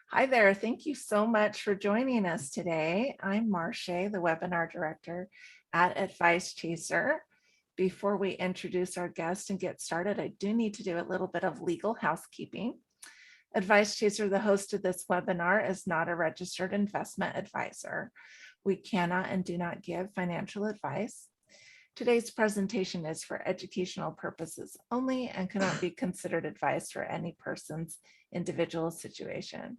Hi there. Thank you so much for joining us today. I'm Marche, the webinar director at Advice Chaser. Before we introduce our guest and get started, I do need to do a little bit of legal housekeeping. Advice Chaser, the host of this webinar, is not a registered investment advisor. We cannot and do not give financial advice. Today's presentation is for educational purposes only and cannot be considered advice for any person's individual situation.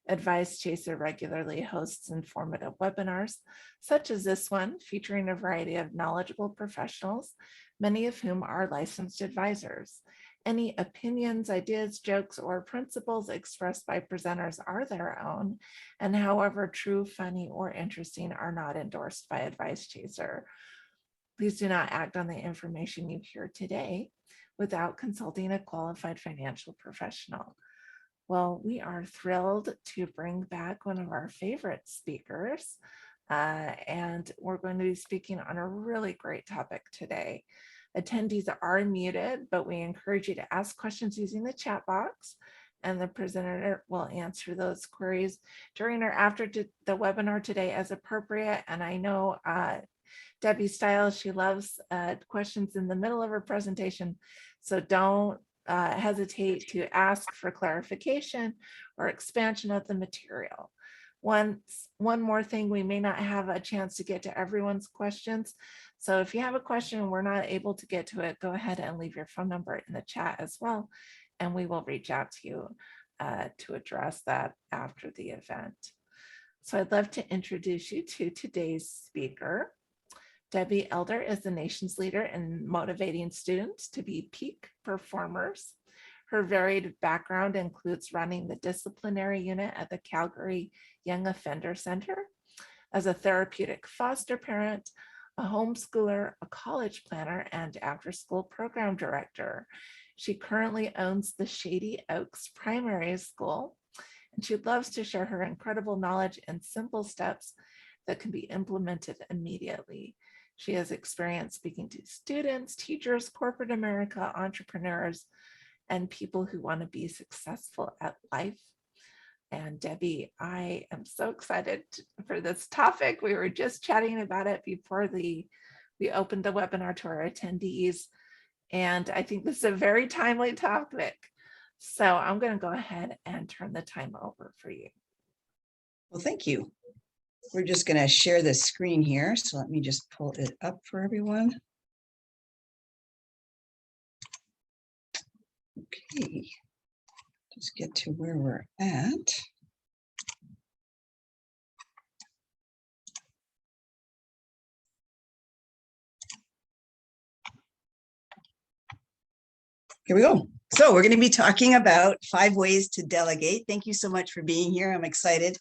Advice Chaser regularly hosts informative webinars, such as this one, featuring a variety of knowledgeable professionals, many of whom are licensed advisors. Any opinions, ideas, jokes, or principles expressed by presenters are their own, and however true, funny, or interesting are not endorsed by Advice Chaser. Please do not act on the information you hear today without consulting a qualified financial professional. Well, we are thrilled to bring back one of our favorite speakers, and we're going to be speaking on a really great topic today. Attendees are muted, but we encourage you to ask questions using the chat box, and the presenter will answer those queries during or after the webinar today as appropriate. And I know Debbie Stiles, she loves questions in the middle of her presentation, so don't hesitate to ask for clarification or expansion of the material. One more thing, we may not have a chance to get to everyone's questions. So if you have a question and we're not able to get to it, go ahead and leave your phone number in the chat as well, and we will reach out to you to address that after the event. So I'd love to introduce you to today's speaker. Debbie Elder is the nation's leader in motivating students to be peak performers. Her varied background includes running the disciplinary unit at the Calgary Young Offender Center, as a therapeutic foster parent, a homeschooler, a college planner, and after-school program director. She currently owns the Shady Oaks Primary School, and she loves to share her incredible knowledge and simple steps that can be implemented immediately. She has experience speaking to students, teachers, corporate America, entrepreneurs, and people who want to be successful at life. And Debbie, I am so excited for this topic. We were just chatting about it before we opened the webinar to our attendees. And I think this is a very timely topic. So I'm going to go ahead and turn the time over for you. Well, thank you. We're just going to share the screen here. So let me just pull it up for everyone. Okay, just get to where we're at. Here we go. So we're going to be talking about 5 ways to delegate. Thank you so much for being here. I'm excited.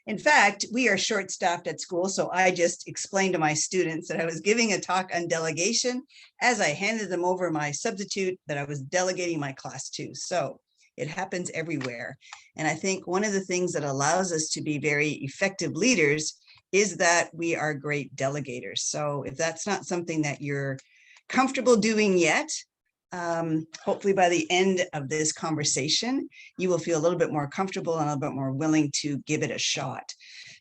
In fact, we are short-staffed at school, so I just explained to my students that I was giving a talk on delegation as I handed them over my substitute that I was delegating my class to. So it happens everywhere. And I think one of the things that allows us to be very effective leaders is that we are great delegators. So if that's not something that you're comfortable doing yet, hopefully by the end of this conversation, you will feel a little bit more comfortable and a little bit more willing to give it a shot.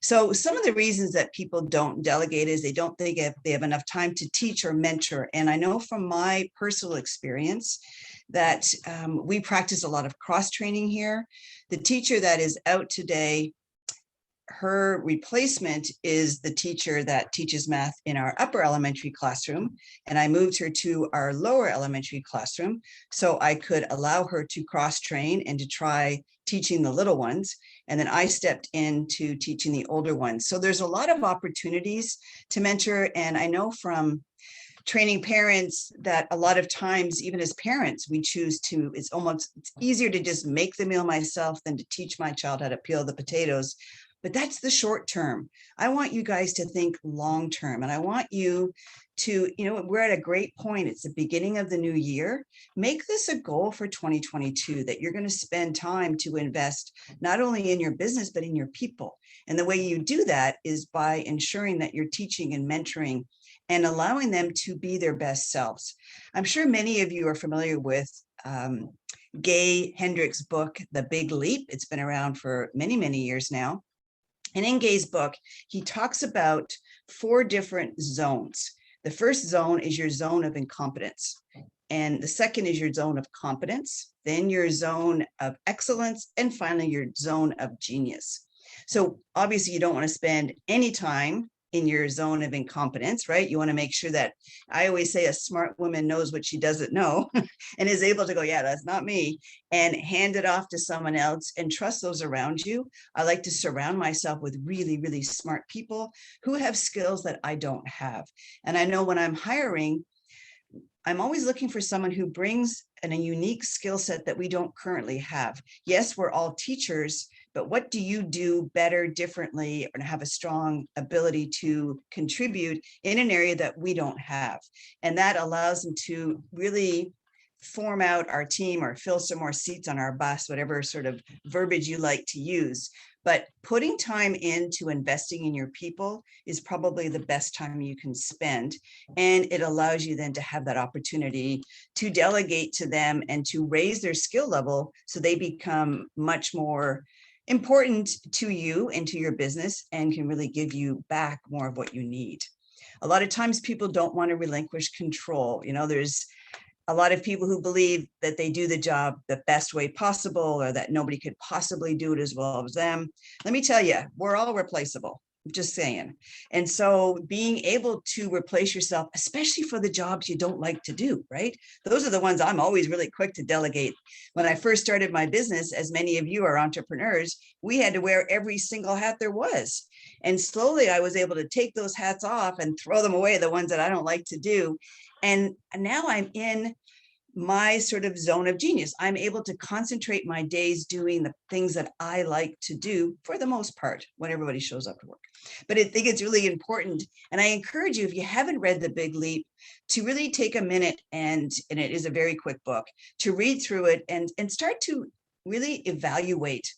So some of the reasons that people don't delegate is they don't think they have enough time to teach or mentor. And I know from my personal experience that we practice a lot of cross-training here. The teacher that is out today, her replacement is the teacher that teaches math in our upper elementary classroom, and I moved her to our lower elementary classroom so I could allow her to cross-train and to try teaching the little ones, and then I stepped into teaching the older ones. So there's a lot of opportunities to mentor, and I know from training parents that a lot of times, even as parents, we choose to, it's easier to just make the meal myself than to teach my child how to peel the potatoes. But that's the short term. I want you guys to think long term. And I want you to, we're at a great point. It's the beginning of the new year. Make this a goal for 2022, that you're going to spend time to invest not only in your business, but in your people. And the way you do that is by ensuring that you're teaching and mentoring and allowing them to be their best selves. I'm sure many of you are familiar with Gay Hendricks' book, The Big Leap. It's been around for many, many years now. And in Gay's book, he talks about 4 different zones. The first zone is your zone of incompetence. And the second is your zone of competence, then your zone of excellence, and finally your zone of genius. So obviously you don't want to spend any time in your zone of incompetence, right? You want to make sure that, I always say, a smart woman knows what she doesn't know and is able to go, yeah, that's not me, and hand it off to someone else and trust those around you. I like to surround myself with really, really smart people who have skills that I don't have. And I know when I'm hiring, I'm always looking for someone who brings a unique skill set that we don't currently have. Yes, we're all teachers, but what do you do better, differently, and have a strong ability to contribute in an area that we don't have? And that allows them to really form out our team or fill some more seats on our bus, whatever sort of verbiage you like to use. But putting time into investing in your people is probably the best time you can spend. And it allows you then to have that opportunity to delegate to them and to raise their skill level so they become much more important to you and to your business and can really give you back more of what you need. A lot of times people don't want to relinquish control. There's a lot of people who believe that they do the job the best way possible or that nobody could possibly do it as well as them. Let me tell you, we're all replaceable. Just saying. And so being able to replace yourself, especially for the jobs you don't like to do, right? Those are the ones I'm always really quick to delegate. When I first started my business, as many of you are entrepreneurs, we had to wear every single hat there was. And slowly I was able to take those hats off and throw them away, the ones that I don't like to do. And now I'm in my sort of zone of genius. I'm able to concentrate my days doing the things that I like to do for the most part when everybody shows up to work. But I think it's really important. And I encourage you, if you haven't read The Big Leap, to really take a minute, and it is a very quick book, to read through it and start to really evaluate,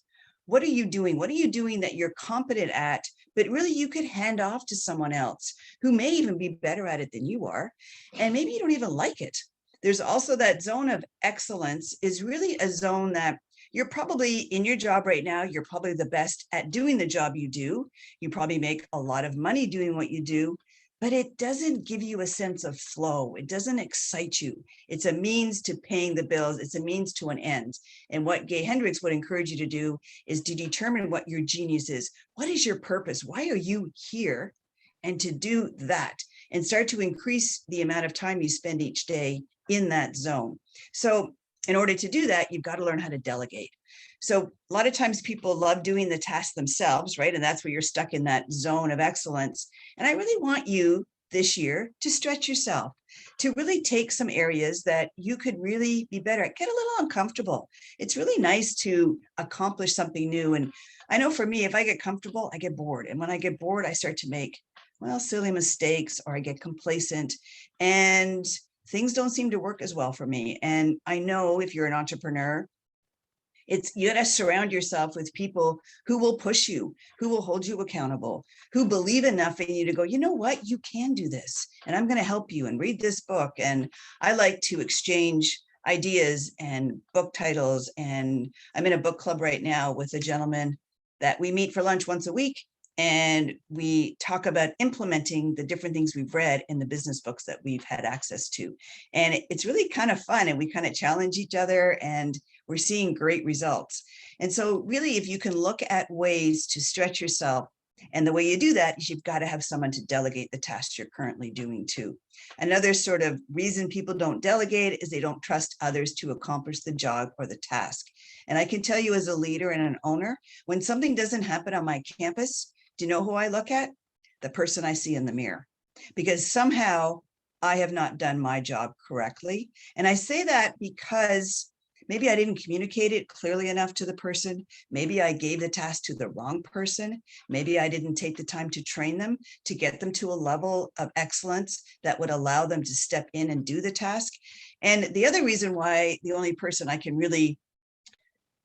what are you doing? What are you doing that you're competent at, but really you could hand off to someone else who may even be better at it than you are. And maybe you don't even like it. There's also that zone of excellence is really a zone that you're probably in your job right now. You're probably the best at doing the job you do. You probably make a lot of money doing what you do, but it doesn't give you a sense of flow. It doesn't excite you. It's a means to paying the bills. It's a means to an end. And what Gay Hendricks would encourage you to do is to determine what your genius is. What is your purpose? Why are you here? And to do that and start to increase the amount of time you spend each day in that zone. So in order to do that, you've got to learn how to delegate. So a lot of times people love doing the task themselves, right? And that's where you're stuck in that zone of excellence. And I really want you this year to stretch yourself, to really take some areas that you could really be better at. Get a little uncomfortable. It's really nice to accomplish something new. And I know for me, if I get comfortable, I get bored. And when I get bored, I start to make, silly mistakes, or I get complacent. And things don't seem to work as well for me. And I know if you're an entrepreneur, you got to surround yourself with people who will push you, who will hold you accountable, who believe enough in you to go, you know what, you can do this. And I'm going to help you, and read this book. And I like to exchange ideas and book titles. And I'm in a book club right now with a gentleman that we meet for lunch once a week. And we talk about implementing the different things we've read in the business books that we've had access to. And it's really kind of fun. And we kind of challenge each other, and we're seeing great results. And so really, if you can look at ways to stretch yourself, and the way you do that is you've got to have someone to delegate the tasks you're currently doing too. Another sort of reason people don't delegate is they don't trust others to accomplish the job or the task. And I can tell you, as a leader and an owner, when something doesn't happen on my campus, do you know who I look at? The person I see in the mirror, because somehow I have not done my job correctly. And I say that because maybe I didn't communicate it clearly enough to the person. Maybe I gave the task to the wrong person. Maybe I didn't take the time to train them to get them to a level of excellence that would allow them to step in and do the task. And the other reason why the only person I can really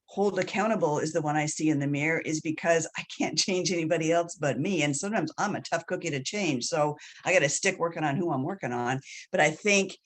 hold accountable is the one I see in the mirror is because I can't change anybody else but me. And sometimes I'm a tough cookie to change. So I got to stick working on who I'm working on. But I think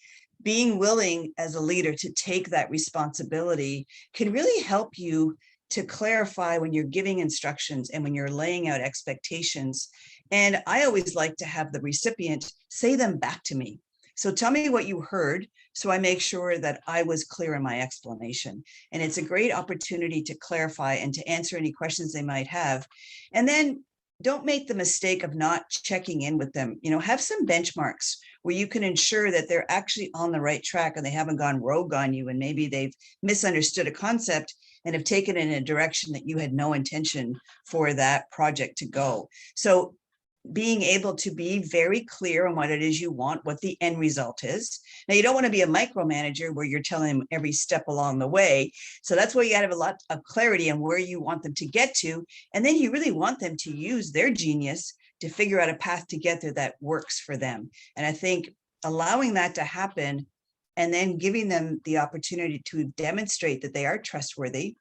being willing as a leader to take that responsibility can really help you to clarify when you're giving instructions and when you're laying out expectations. And I always like to have the recipient say them back to me. So tell me what you heard, so I make sure that I was clear in my explanation. And it's a great opportunity to clarify and to answer any questions they might have. And then don't make the mistake of not checking in with them. Have some benchmarks where you can ensure that they're actually on the right track and they haven't gone rogue on you, and maybe they've misunderstood a concept and have taken it in a direction that you had no intention for that project to go. So being able to be very clear on what it is you want, what the end result is. Now, you don't want to be a micromanager where you're telling them every step along the way. So that's why you got to have a lot of clarity on where you want them to get to. And then you really want them to use their genius to figure out a path to get there that works for them. And I think allowing that to happen and then giving them the opportunity to demonstrate that they are trustworthy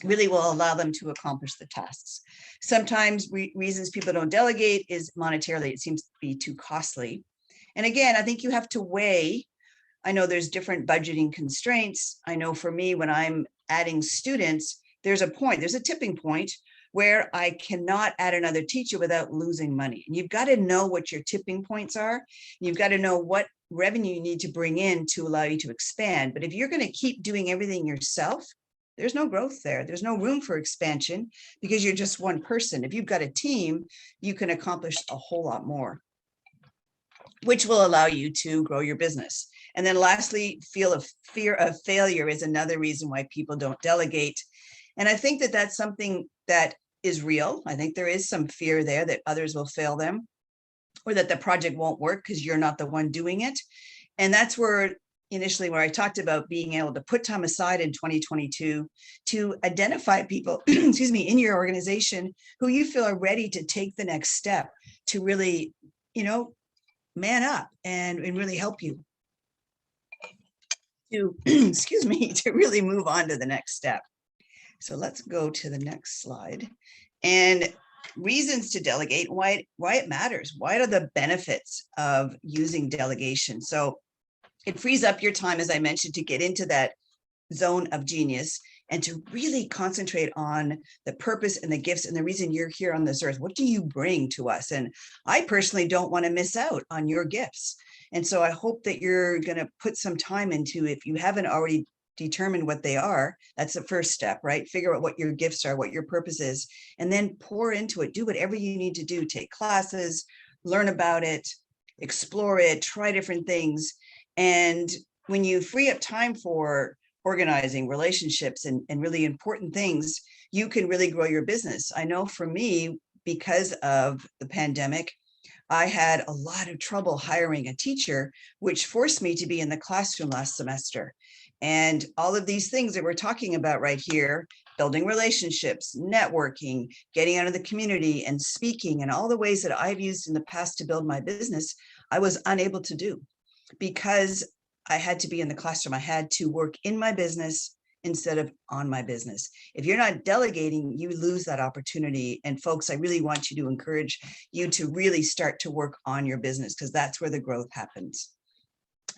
really will allow them to accomplish the tasks. Sometimes reasons people don't delegate is monetarily, it seems to be too costly. And again, I think you have to weigh. I know there's different budgeting constraints. I know for me, when I'm adding students, there's a tipping point where I cannot add another teacher without losing money. And you've got to know what your tipping points are. You've got to know what revenue you need to bring in to allow you to expand. But if you're going to keep doing everything yourself, there's no growth there. There's no room for expansion because you're just one person. If you've got a team, you can accomplish a whole lot more, which will allow you to grow your business. And then lastly, fear of failure is another reason why people don't delegate. And I think that that's something that is real. I think there is some fear there that others will fail them or that the project won't work because you're not the one doing it. And that's where initially where I talked about being able to put time aside in 2022 to identify people, excuse me, in your organization who you feel are ready to take the next step to really, man up and really help you to, excuse me, to really move on to the next step. So let's go to the next slide. And reasons to delegate, why it matters. What are the benefits of using delegation? So it frees up your time, as I mentioned, to get into that zone of genius and to really concentrate on the purpose and the gifts and the reason you're here on this earth. What do you bring to us? And I personally don't want to miss out on your gifts. And so I hope that you're going to put some time into, if you haven't already determined what they are, that's the first step, right? Figure out what your gifts are, what your purpose is, and then pour into it. Do whatever you need to do. Take classes, learn about it, explore it, try different things. And when you free up time for organizing relationships and really important things, you can really grow your business. I know for me, because of the pandemic, I had a lot of trouble hiring a teacher, which forced me to be in the classroom last semester. And all of these things that we're talking about right here, building relationships, networking, getting out of the community and speaking, and all the ways that I've used in the past to build my business, I was unable to do because I had to be in the classroom. I had to work in my business instead of on my business. If you're not delegating, you lose that opportunity. And folks, I really want you to encourage you to really start to work on your business because that's where the growth happens.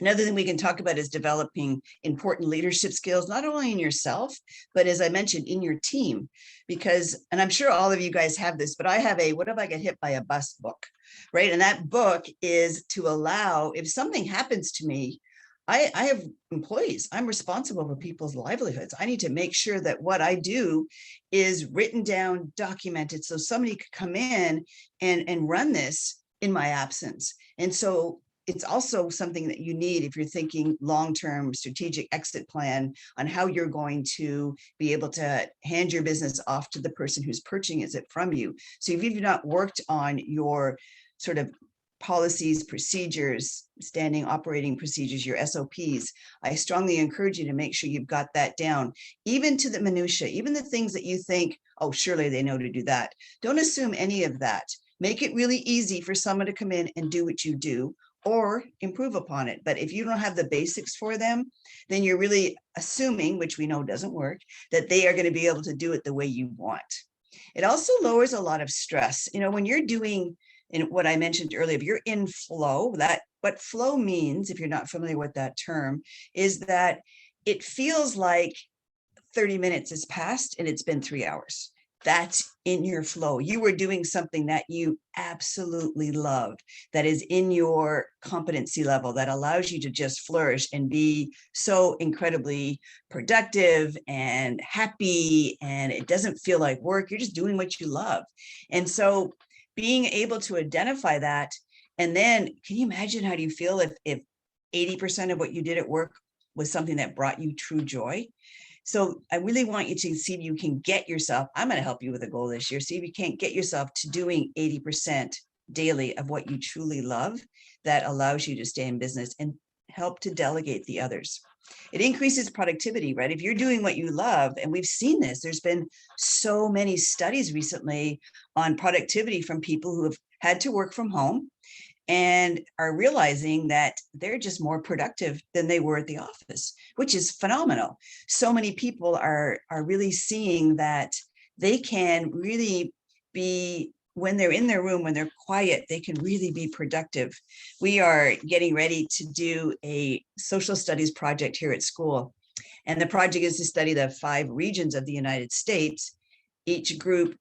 Another thing we can talk about is developing important leadership skills, not only in yourself, but as I mentioned, in your team. Because, and I'm sure all of you guys have this, but I have a "What if I get hit by a bus" book, right? And that book is to allow, if something happens to me, I have employees. I'm responsible for people's livelihoods. I need to make sure that what I do is written down, documented, so somebody could come in and run this in my absence. And so it's also something that you need if you're thinking long-term strategic exit plan on how you're going to be able to hand your business off to the person who's purchasing it from you. So if you've not worked on your sort of policies, procedures, standing operating procedures, your SOPs, I strongly encourage you to make sure you've got that down, even to the minutia, even the things that you think, oh, surely they know to do that. Don't assume any of that. Make it really easy for someone to come in and do what you do, or improve upon it. But if you don't have the basics for them, then you're really assuming, which we know doesn't work, that they are going to be able to do it the way you want. It also lowers a lot of stress. When you're doing And what I mentioned earlier, if you're in flow, that what flow means, if you're not familiar with that term, is that it feels like 30 minutes has passed and it's been 3 hours. That's in your flow. You were doing something that you absolutely loved, that is in your competency level, that allows you to just flourish and be so incredibly productive and happy. And it doesn't feel like work. You're just doing what you love. And so being able to identify that, and then can you imagine how do you feel if 80% of what you did at work was something that brought you true joy? So I really want you to see if you can get yourself, I'm going to help you with a goal this year. See if you can't get yourself to doing 80% daily of what you truly love that allows you to stay in business and help to delegate the others. It increases productivity, right? If you're doing what you love, and we've seen this, there's been so many studies recently on productivity from people who have had to work from home and are realizing that they're just more productive than they were at the office, which is phenomenal. So many people are really seeing that they can really be, when they're in their room, when they're quiet, they can really be productive. We are getting ready to do a social studies project here at school. And the project is to study the 5 regions of the United States. Each group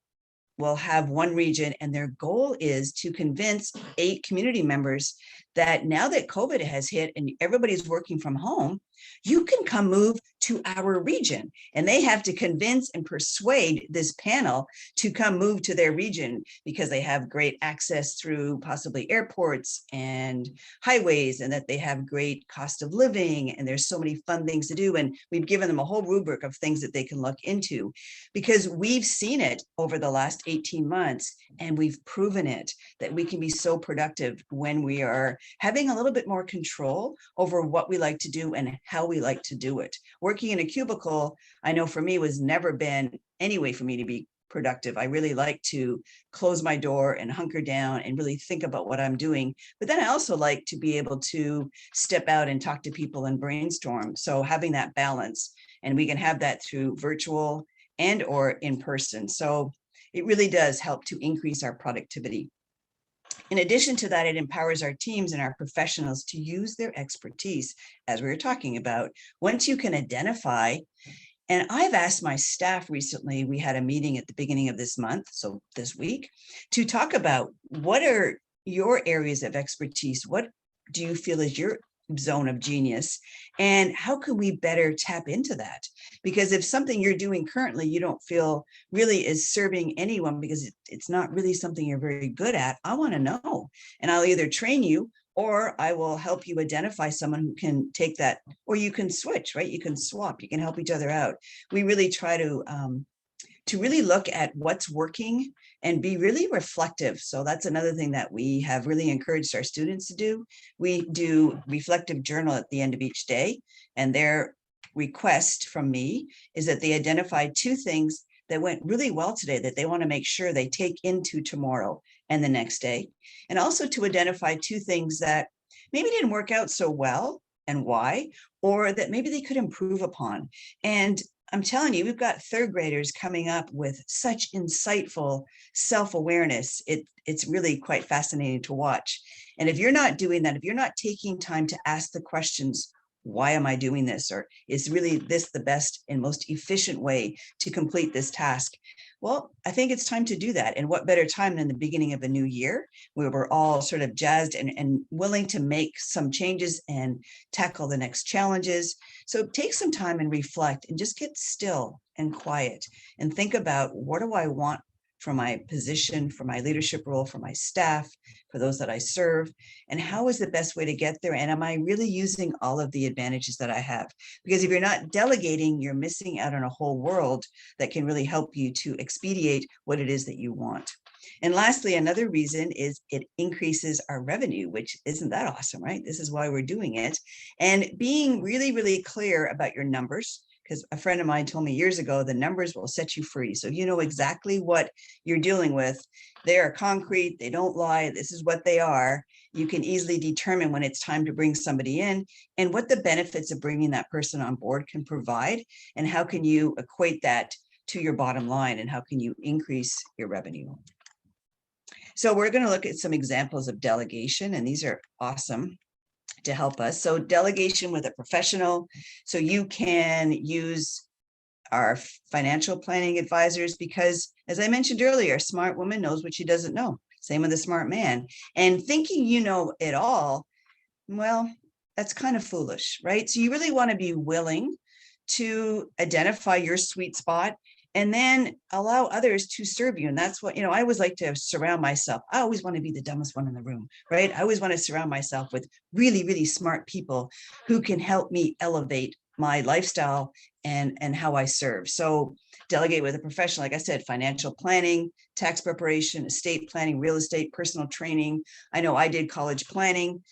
will have one region, and their goal is to convince 8 community members that now that COVID has hit and everybody's working from home, you can come move to our region. And they have to convince and persuade this panel to come move to their region because they have great access through possibly airports and highways, and that they have great cost of living, and there's so many fun things to do. And we've given them a whole rubric of things that they can look into, because we've seen it over the last 18 months, and we've proven it that we can be so productive when we are having a little bit more control over what we like to do and how we like to do it. Working in a cubicle, I know for me, was never been any way for me to be productive. I really like to close my door and hunker down and really think about what I'm doing. But then I also like to be able to step out and talk to people and brainstorm. So having that balance, and we can have that through virtual and or in person. So it really does help to increase our productivity. In addition to that, it empowers our teams and our professionals to use their expertise, as we were talking about. Once you can identify, and I've asked my staff recently, we had a meeting at the beginning of this month, so this week, to talk about what are your areas of expertise? What do you feel is your zone of genius, and how can we better tap into that? Because if something you're doing currently you don't feel really is serving anyone because it's not really something you're very good at, I want to know, and I'll either train you or I will help you identify someone who can take that, or you can switch, right? You can swap, you can help each other out. We really try to really look at what's working and be really reflective. So that's another thing that we have really encouraged our students to do. We do reflective journal at the end of each day, and their request from me is that they identify 2 things that went really well today that they want to make sure they take into tomorrow and the next day. And also to identify 2 things that maybe didn't work out so well and why, or that maybe they could improve upon. And I'm telling you, we've got 3rd graders coming up with such insightful self-awareness. It's really quite fascinating to watch. And if you're not doing that, if you're not taking time to ask the questions, why am I doing this? Or is really this the best and most efficient way to complete this task? Well, I think it's time to do that. And what better time than the beginning of a new year, where we're all sort of jazzed and willing to make some changes and tackle the next challenges. So take some time and reflect and just get still and quiet and think about, what do I want for my position, for my leadership role, for my staff, for those that I serve, and how is the best way to get there? And am I really using all of the advantages that I have? Because if you're not delegating, you're missing out on a whole world that can really help you to expedite what it is that you want. And lastly, another reason is it increases our revenue, which isn't that awesome, right? This is why we're doing it. And being really, really clear about your numbers, because a friend of mine told me years ago, the numbers will set you free. So you know exactly what you're dealing with. They are concrete, they don't lie, this is what they are. You can easily determine when it's time to bring somebody in and what the benefits of bringing that person on board can provide, and how can you equate that to your bottom line, and how can you increase your revenue. So we're going to look at some examples of delegation, and these are awesome to help us. So delegation with a professional. So you can use our financial planning advisors because, as I mentioned earlier, a smart woman knows what she doesn't know. Same with a smart man. And thinking you know it all, well, that's kind of foolish, right? So you really want to be willing to identify your sweet spot and then allow others to serve you. And that's what, I always like to surround myself. I always want to be the dumbest one in the room, right? I always want to surround myself with really, really smart people who can help me elevate my lifestyle and how I serve. So delegate with a professional, like I said, financial planning, tax preparation, estate planning, real estate, personal training. I know I did college planning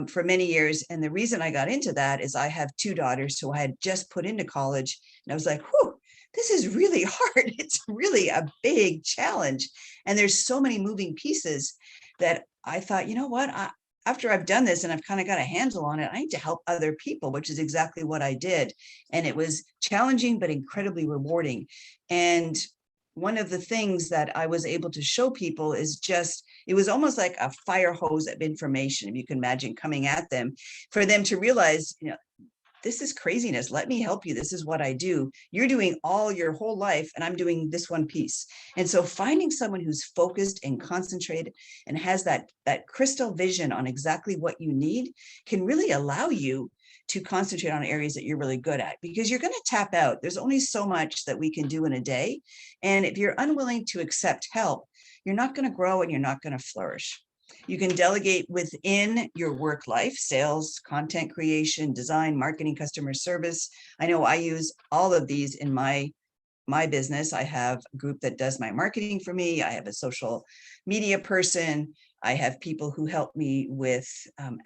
for many years. And the reason I got into that is I have two daughters who I had just put into college. And I was like, whew, this is really hard. It's really a big challenge. And there's so many moving pieces that I thought, you know what, after I've done this and I've kind of got a handle on it, I need to help other people, which is exactly what I did. And it was challenging, but incredibly rewarding. And one of the things that I was able to show people is just, it was almost like a fire hose of information, if you can imagine, coming at them, for them to realize, this is craziness. Let me help you. This is what I do. You're doing all your whole life, and I'm doing this one piece. And so finding someone who's focused and concentrated and has that crystal vision on exactly what you need can really allow you to concentrate on areas that you're really good at, because you're going to tap out. There's only so much that we can do in a day. And if you're unwilling to accept help, you're not going to grow and you're not going to flourish. You can delegate within your work life: sales, content creation, design, marketing, customer service. I know I use all of these in my business. I have a group that does my marketing for me. I have a social media person. I have people who help me with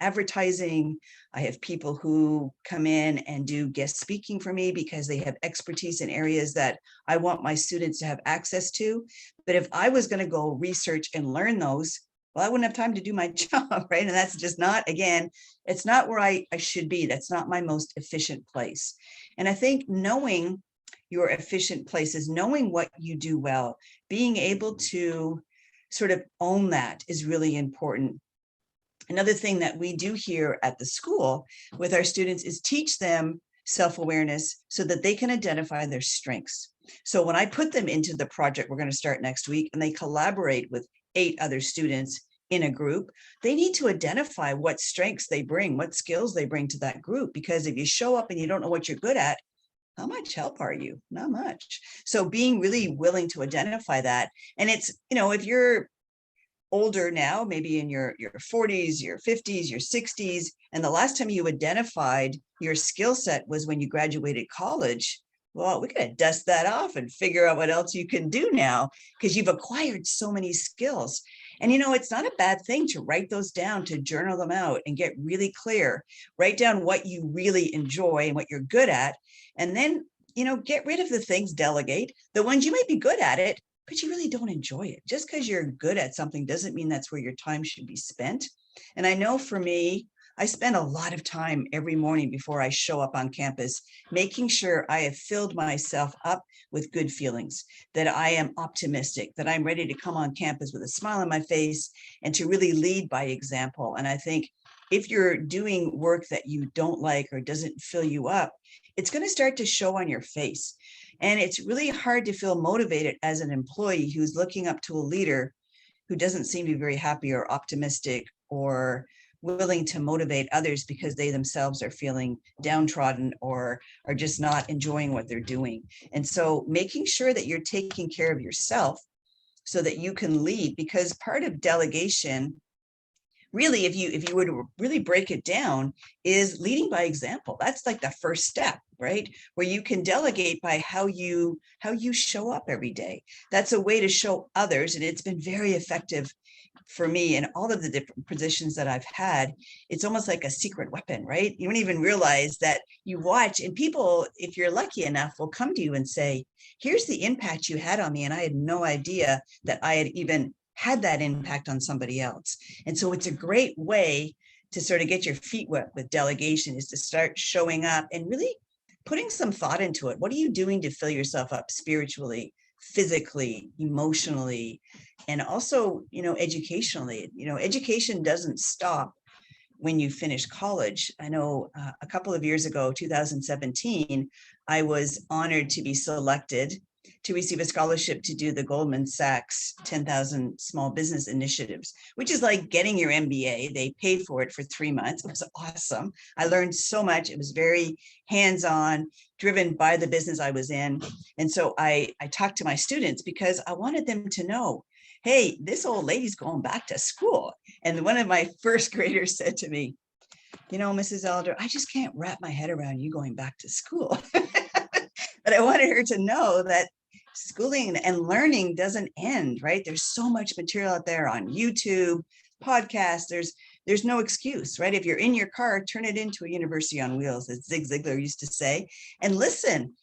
advertising. I have people who come in and do guest speaking for me because they have expertise in areas that I want my students to have access to. But if I was going to go research and learn those, well, I wouldn't have time to do my job, right? And that's just not, again, it's not where I should be. That's not my most efficient place. And I think knowing your efficient places, knowing what you do well, being able to sort of own that is really important. Another thing that we do here at the school with our students is teach them self-awareness so that they can identify their strengths. So when I put them into the project we're going to start next week, and they collaborate with 8 other students in a group, they need to identify what strengths they bring, what skills they bring to that group. Because if you show up and you don't know what you're good at, how much help are you? Not much. So being really willing to identify that. And it's, if you're older now, maybe in your 40s, your 50s, your 60s, and the last time you identified your skill set was when you graduated college, well, we got to dust that off and figure out what else you can do now, because you've acquired so many skills. And, it's not a bad thing to write those down, to journal them out and get really clear. Write down what you really enjoy and what you're good at. And then, get rid of the things, delegate the ones you might be good at it, but you really don't enjoy it. Just because you're good at something doesn't mean that's where your time should be spent. And I know for me, I spend a lot of time every morning before I show up on campus, making sure I have filled myself up with good feelings, that I am optimistic, that I'm ready to come on campus with a smile on my face and to really lead by example. And I think if you're doing work that you don't like or doesn't fill you up, it's going to start to show on your face. And it's really hard to feel motivated as an employee who's looking up to a leader who doesn't seem to be very happy or optimistic or willing to motivate others because they themselves are feeling downtrodden or are just not enjoying what they're doing. And so making sure that you're taking care of yourself so that you can lead, because part of delegation, really, if you were to really break it down, is leading by example. That's like the first step, right? Where you can delegate by how you show up every day. That's a way to show others, and it's been very effective for me in all of the different positions that I've had. It's almost like a secret weapon, right? You don't even realize that you watch, and people, if you're lucky enough, will come to you and say, here's the impact you had on me, and I had no idea that I had even had that impact on somebody else. And so it's a great way to sort of get your feet wet with delegation, is to start showing up and really putting some thought into it. What are you doing to fill yourself up spiritually, physically, emotionally, and also, educationally. Education doesn't stop when you finish college. I know a couple of years ago, 2017, I was honored to be selected to receive a scholarship to do the Goldman Sachs 10,000 Small Business Initiatives, which is like getting your MBA. They paid for it for 3 months. It was awesome. I learned so much. It was very hands-on, driven by the business I was in. And so I talked to my students because I wanted them to know, hey, this old lady's going back to school. And one of my first graders said to me, Mrs. Elder, I just can't wrap my head around you going back to school. But I wanted her to know that schooling and learning doesn't end, right? There's so much material out there on YouTube, podcasts. There's no excuse, right? If you're in your car, turn it into a university on wheels, as Zig Ziglar used to say, and listen,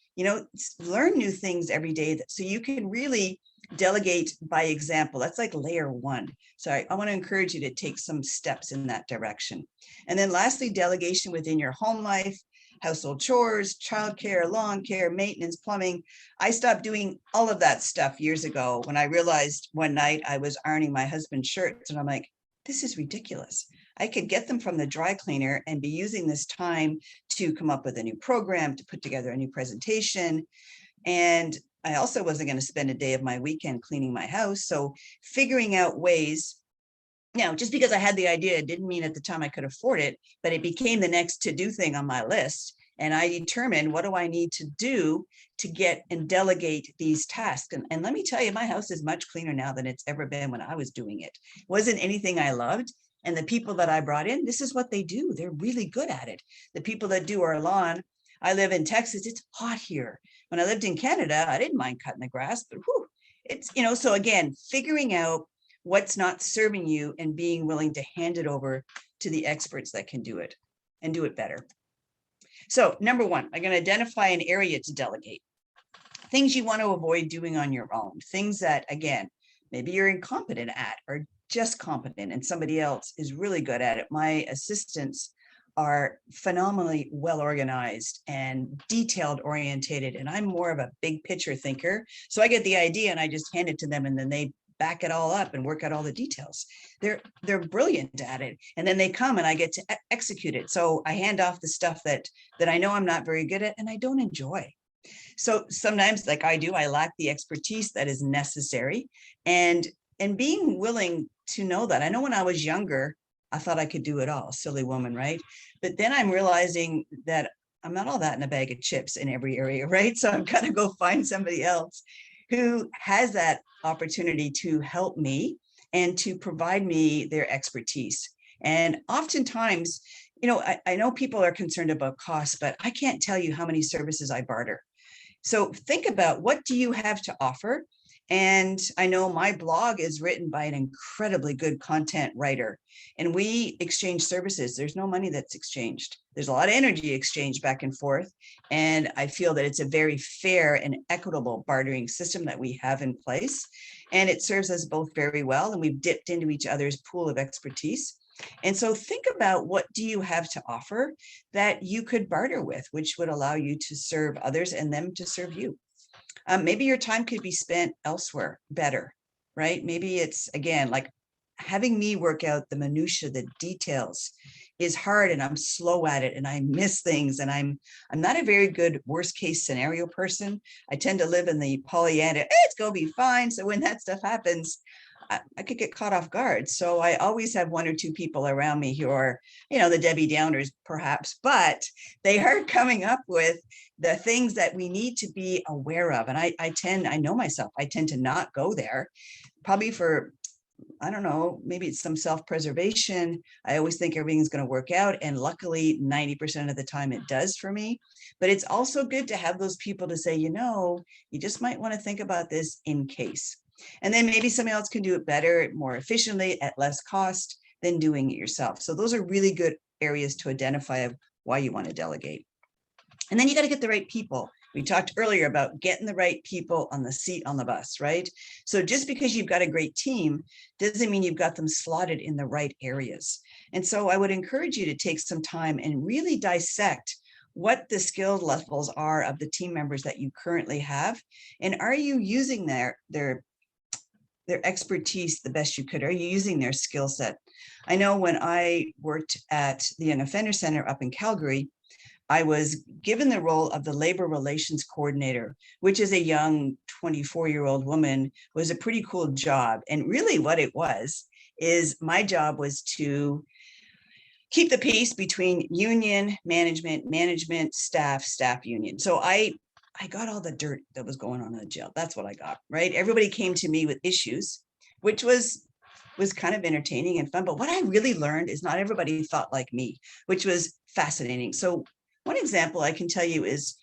learn new things every day so you can really delegate by example. That's like layer one. So I want to encourage you to take some steps in that direction. And then lastly, delegation within your home life, household chores, childcare, lawn care, maintenance, plumbing. I stopped doing all of that stuff years ago when I realized one night I was ironing my husband's shirts and I'm like, this is ridiculous. I could get them from the dry cleaner and be using this time to come up with a new program, to put together a new presentation. And I also wasn't going to spend a day of my weekend cleaning my house. So figuring out ways, just because I had the idea, it didn't mean at the time I could afford it, but it became the next to-do thing on my list. And I determined, what do I need to do to get and delegate these tasks? And let me tell you, my house is much cleaner now than it's ever been when I was doing it. It wasn't anything I loved. And the people that I brought in, this is what they do. They're really good at it. The people that do our lawn, I live in Texas, it's hot here. When I lived in Canada, I didn't mind cutting the grass, but it's, so again, figuring out what's not serving you and being willing to hand it over to the experts that can do it and do it better. So number one, I'm going to identify an area to delegate. Things you want to avoid doing on your own. Things that, again, maybe you're incompetent at or just competent and somebody else is really good at it. My assistants are phenomenally well organized and detailed orientated, and I'm more of a big picture thinker. So I get the idea and I just hand it to them and then they back it all up and work out all the details. They're brilliant at it. And then they come and I get to execute it. So I hand off the stuff that I know I'm not very good at and I don't enjoy. So sometimes, like I do, I lack the expertise that is necessary, and being willing to know that. I know when I was younger, I thought I could do it all, silly woman, right? But then I'm realizing that I'm not all that in a bag of chips in every area, right? So I've got to go find somebody else who has that opportunity to help me and to provide me their expertise. And oftentimes, I know people are concerned about costs, but I can't tell you how many services I barter. So think about, what do you have to offer? And I know my blog is written by an incredibly good content writer, and we exchange services. There's no money that's exchanged. There's a lot of energy exchanged back and forth. And I feel that it's a very fair and equitable bartering system that we have in place. And it serves us both very well. And we've dipped into each other's pool of expertise. And so think about, what do you have to offer that you could barter with, which would allow you to serve others and them to serve you. Maybe your time could be spent elsewhere better, right? Maybe it's, again, like having me work out the minutia, the details is hard, and I'm slow at it and I miss things. And I'm not a very good worst case scenario person. I tend to live in the Pollyanna, it's going to be fine. So when that stuff happens, I could get caught off guard. So I always have one or two people around me who are, the Debbie Downers perhaps, but they are coming up with the things that we need to be aware of. And I know myself, I tend to not go there, probably for, I don't know, maybe it's some self-preservation. I always think everything's going to work out. And luckily, 90% of the time it does for me. But it's also good to have those people to say, you just might want to think about this in case. And then maybe somebody else can do it better, more efficiently, at less cost than doing it yourself. So those are really good areas to identify of why you want to delegate. And then you got to get the right people. We talked earlier about getting the right people on the seat on the bus, right? So just because you've got a great team doesn't mean you've got them slotted in the right areas. And so I would encourage you to take some time and really dissect what the skill levels are of the team members that you currently have, and are you using their expertise the best you could? Are you using their skill set? I know when I worked at the Young Offender Center up in Calgary, I was given the role of the labor relations coordinator, which is a young 24-year-old woman. It was a pretty cool job. And really what it was is my job was to keep the peace between union, management, staff union. So I got all the dirt that was going on in the jail. That's what I got, right? Everybody came to me with issues, which was kind of entertaining and fun. But what I really learned is not everybody thought like me, which was fascinating. So one example I can tell you is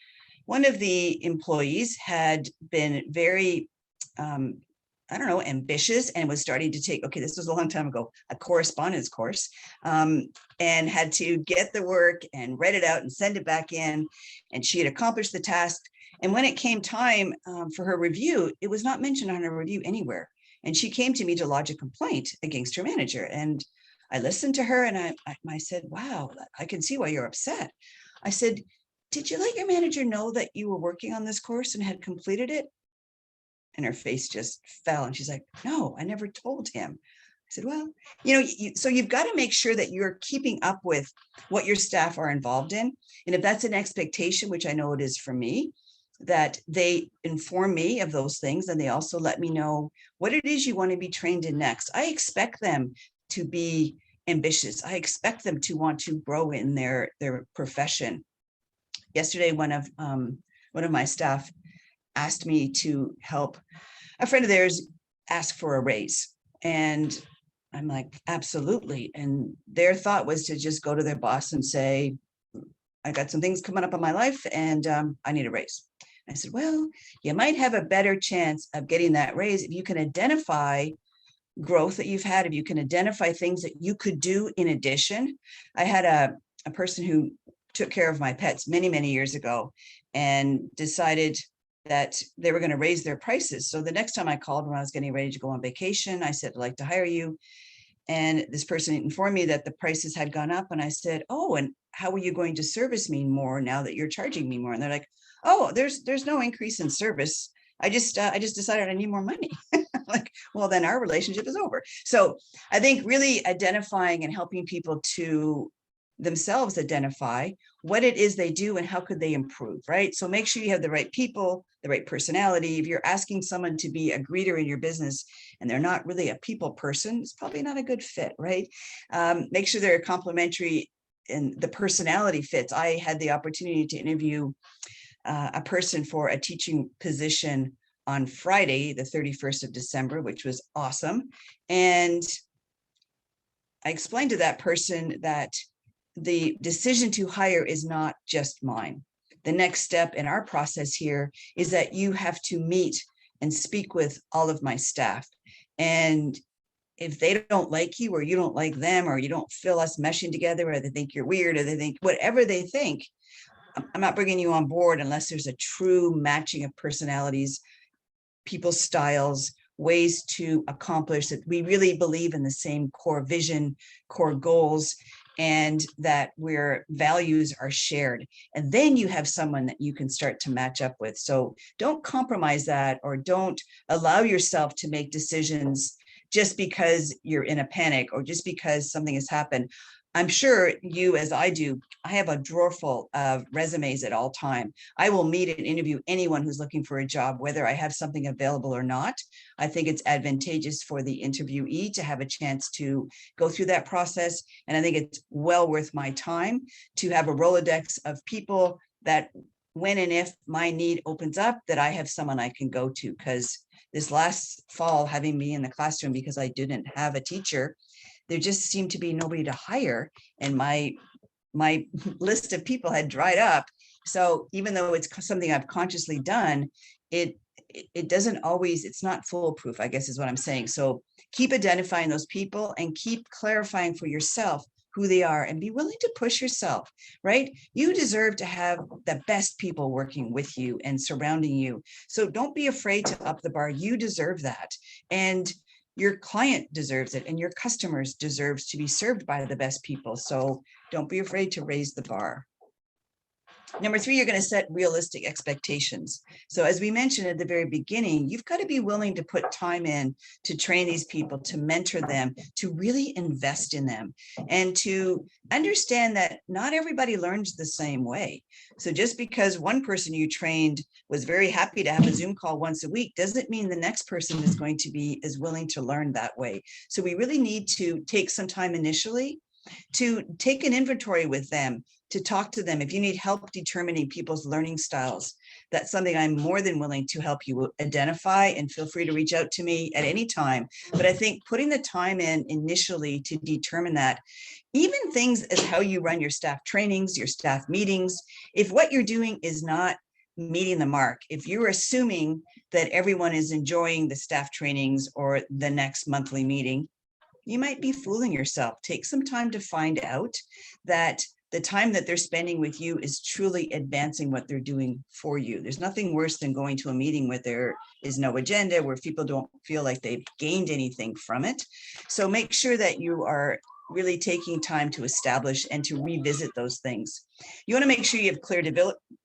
one of the employees had been very, I don't know, ambitious, and was starting to take, okay, this was a long time ago, a correspondence course, and had to get the work and write it out and send it back in. And she had accomplished the task. And when it came time for her review, it was not mentioned on her review anywhere. And she came to me to lodge a complaint against her manager. And I listened to her, and I said, wow, I can see why you're upset. I said, did you let your manager know that you were working on this course and had completed it? And her face just fell. And she's like, no, I never told him. I said, well, so you've got to make sure that you're keeping up with what your staff are involved in. And if that's an expectation, which I know it is for me, that they inform me of those things, and they also let me know what it is you want to be trained in next. I expect them to be ambitious. I expect them to want to grow in their profession. Yesterday, one of my staff asked me to help a friend of theirs ask for a raise. And I'm like, absolutely. And their thought was to just go to their boss and say, I got some things coming up in my life, and I need a raise. I said, well, you might have a better chance of getting that raise if you can identify growth that you've had, if you can identify things that you could do in addition. I had a person who took care of my pets many, many years ago, and decided that they were going to raise their prices. So the next time I called when I was getting ready to go on vacation, I said, I'd like to hire you. And this person informed me that the prices had gone up. And I said, oh, and how are you going to service me more now that you're charging me more? And they're like, oh, there's no increase in service. I just decided I need more money. Like, well, then our relationship is over. So I think really identifying and helping people to themselves identify what it is they do and how could they improve, right? So make sure you have the right people, the right personality. If you're asking someone to be a greeter in your business and they're not really a people person, it's probably not a good fit, right? Make sure they're complementary and the personality fits. I had the opportunity to interview a person for a teaching position on Friday, the 31st of December, which was awesome. And I explained to that person that the decision to hire is not just mine. The next step in our process here is that you have to meet and speak with all of my staff. And if they don't like you, or you don't like them, or you don't feel us meshing together, or they think you're weird, or they think whatever they think, I'm not bringing you on board unless there's a true matching of personalities, people's styles, ways to accomplish that. We really believe in the same core vision, core goals, and that where values are shared. And then you have someone that you can start to match up with. So don't compromise that, or don't allow yourself to make decisions just because you're in a panic, or just because something has happened. I'm sure you, as I do, I have a drawer full of resumes at all time. I will meet and interview anyone who's looking for a job, whether I have something available or not. I think it's advantageous for the interviewee to have a chance to go through that process. And I think it's well worth my time to have a Rolodex of people that when and if my need opens up, that I have someone I can go to. Because this last fall, having me in the classroom because I didn't have a teacher, there just seemed to be nobody to hire, and my list of people had dried up. So even though it's something I've consciously done, it doesn't always, it's not foolproof, I guess is what I'm saying. So keep identifying those people and keep clarifying for yourself who they are, and be willing to push yourself, right? You deserve to have the best people working with you and surrounding you. So don't be afraid to up the bar. You deserve that. And your client deserves it, and your customers deserves to be served by the best people. So don't be afraid to raise the bar. Number three, you're going to set realistic expectations. So as we mentioned at the very beginning, you've got to be willing to put time in to train these people, to mentor them, to really invest in them, and to understand that not everybody learns the same way. So just because one person you trained was very happy to have a Zoom call once a week doesn't mean the next person is going to be as willing to learn that way. So we really need to take some time initially to take an inventory with them, to talk to them. If you need help determining people's learning styles, that's something I'm more than willing to help you identify, and feel free to reach out to me at any time. But I think putting the time in initially to determine that, even things as how you run your staff trainings, your staff meetings, if what you're doing is not meeting the mark, if you're assuming that everyone is enjoying the staff trainings or the next monthly meeting, you might be fooling yourself. Take some time to find out that the time that they're spending with you is truly advancing what they're doing for you. There's nothing worse than going to a meeting where there is no agenda, where people don't feel like they've gained anything from it. So make sure that you are really taking time to establish and to revisit those things. You want to make sure you have clear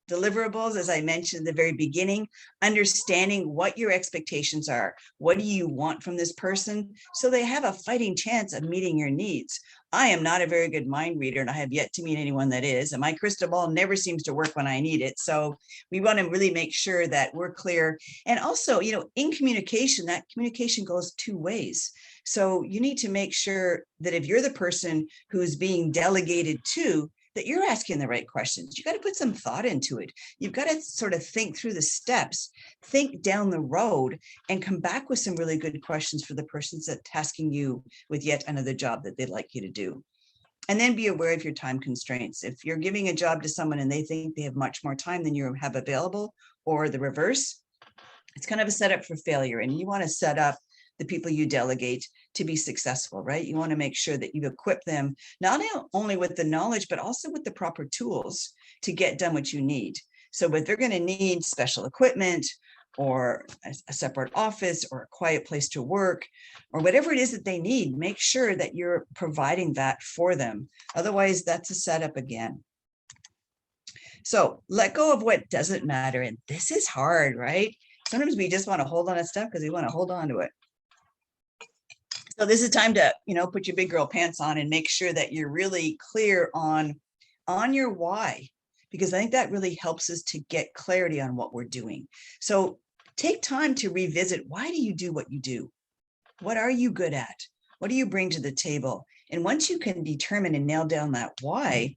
deliverables, as I mentioned at the very beginning, understanding what your expectations are. What do you want from this person? So they have a fighting chance of meeting your needs. I am not a very good mind reader, and I have yet to meet anyone that is, and my crystal ball never seems to work when I need it. So we want to really make sure that we're clear. And also, in communication, that communication goes two ways. So you need to make sure that if you're the person who's being delegated to, that you're asking the right questions. You got to put some thought into it. You've got to sort of think through the steps, think down the road, and come back with some really good questions for the persons that tasking you with yet another job that they'd like you to do. And then be aware of your time constraints. If you're giving a job to someone and they think they have much more time than you have available, or the reverse, it's kind of a setup for failure. And you want to set up the people you delegate to be successful, right? You want to make sure that you equip them not only with the knowledge, but also with the proper tools to get done what you need. So if they're going to need special equipment, or a separate office, or a quiet place to work, or whatever it is that they need, make sure that you're providing that for them. Otherwise, that's a setup again. So let go of what doesn't matter. And this is hard, right? Sometimes we just want to hold on to stuff because we want to hold on to it. So this is time to, put your big girl pants on and make sure that you're really clear on your why, because I think that really helps us to get clarity on what we're doing. So take time to revisit, why do you do what you do? What are you good at? What do you bring to the table? And once you can determine and nail down that why,